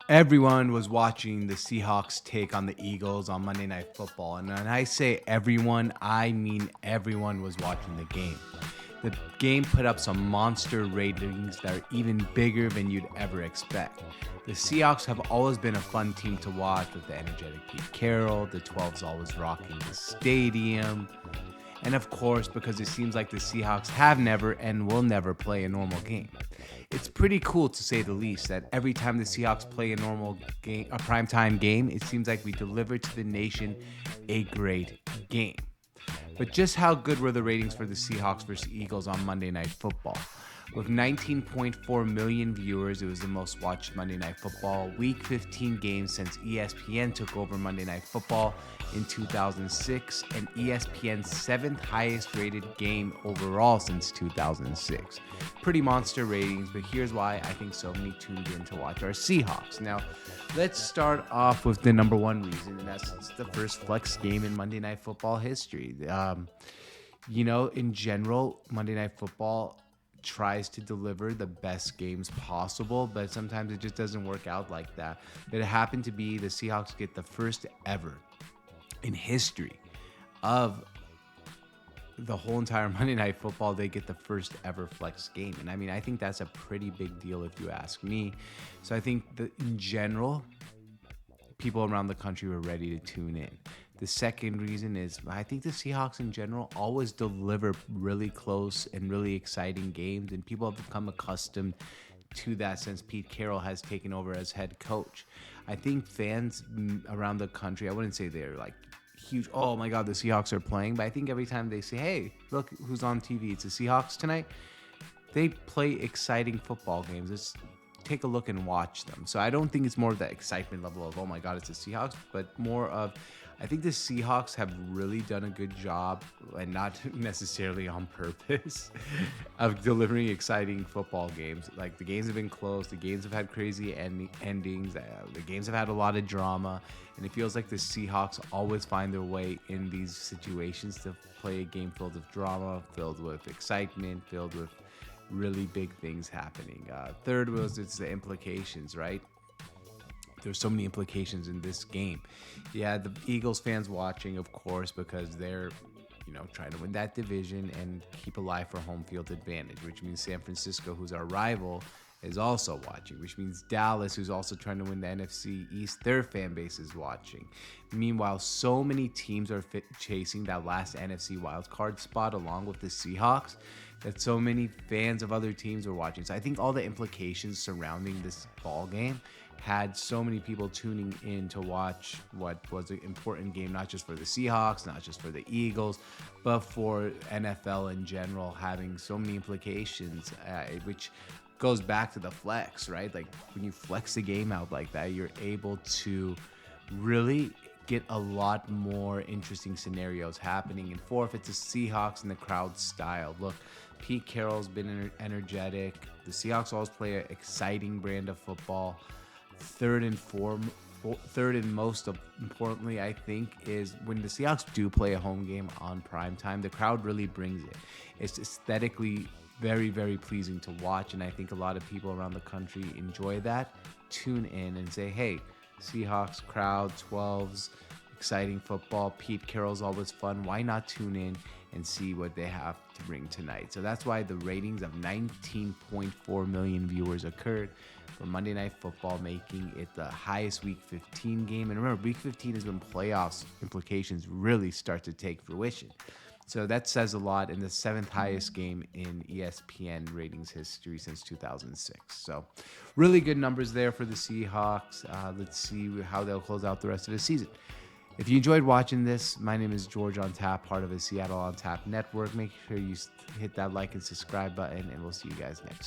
Everyone was watching the Seahawks take on the Eagles on Monday Night Football. And when I say everyone, I mean everyone was watching the game. The game put up some monster ratings that are even bigger than you'd ever expect. The Seahawks have always been a fun team to watch with the energetic Pete Carroll, the 12s always rocking the stadium. And of course, because it seems like the Seahawks have never and will never play a normal game. It's pretty cool to say the least that every time the Seahawks play a normal game, a primetime game, it seems like we deliver to the nation a great game. But just how good were the ratings for the Seahawks versus Eagles on Monday Night Football? With 19.4 million viewers, it was the most watched Monday Night Football Week 15 game since ESPN took over Monday Night Football in 2006, and ESPN's seventh highest rated game overall since 2006. Pretty monster ratings, but here's why I think so many tuned in to watch our Seahawks. Now, let's start off with the number one reason, and that's it's the first flex game in Monday Night Football history. In general, Monday Night Football tries to deliver the best games possible, but sometimes it just doesn't work out like that. But it happened to be the Seahawks get the first ever in history of the whole entire Monday Night Football, they get the first ever flex game. And I mean, I think that's a pretty big deal if you ask me. So I think that in general, people around the country were ready to tune in. The second reason is I think the Seahawks in general always deliver really close and really exciting games, and people have become accustomed to that since Pete Carroll has taken over as head coach. I think fans around the country, I wouldn't say they're like huge, oh my God, the Seahawks are playing, but I think every time they say, hey, look who's on TV, it's the Seahawks tonight, they play exciting football games. It's take a look and watch them. So I don't think it's more of that excitement level of, oh my God, it's the Seahawks, but more of, I think the Seahawks have really done a good job, and not necessarily on purpose, of delivering exciting football games. Like the games have been close, the games have had crazy endings, the games have had a lot of drama, and it feels like the Seahawks always find their way in these situations to play a game filled with drama, filled with excitement, filled with really big things happening. Third was it's the implications, right? There's so many implications in this game. Yeah, the Eagles fans watching, of course, because they're, trying to win that division and keep alive for home field advantage, which means San Francisco, who's our rival, is also watching, which means Dallas, who's also trying to win the NFC East, their fan base is watching. Meanwhile, so many teams are chasing that last NFC wildcard spot along with the Seahawks that so many fans of other teams are watching. So I think all the implications surrounding this ball game had so many people tuning in to watch what was an important game, not just for the Seahawks, not just for the Eagles, but for NFL in general, having so many implications, which goes back to the flex, right? Like when you flex the game out like that, you're able to really get a lot more interesting scenarios happening. And fourth, it's the Seahawks and the crowd style. Look, Pete Carroll's been energetic. The Seahawks always play an exciting brand of football. Third and most importantly, I think, is when the Seahawks do play a home game on primetime, the crowd really brings it. It's aesthetically very, very pleasing to watch, and I think a lot of people around the country enjoy that. Tune in and say, hey, Seahawks crowd, 12s, exciting football. Pete Carroll's always fun. Why not tune in and see what they have to bring tonight? So that's why the ratings of 19.4 million viewers occurred for Monday Night Football, making it the highest Week 15 game. And remember, Week 15 is when playoffs implications really start to take fruition. So that says a lot, in the seventh highest game in ESPN ratings history since 2006. So really good numbers there for the Seahawks. Let's see how they'll close out the rest of the season. If you enjoyed watching this, my name is George on Tap, part of the Seattle on Tap network. Make sure you hit that like and subscribe button, and we'll see you guys next time.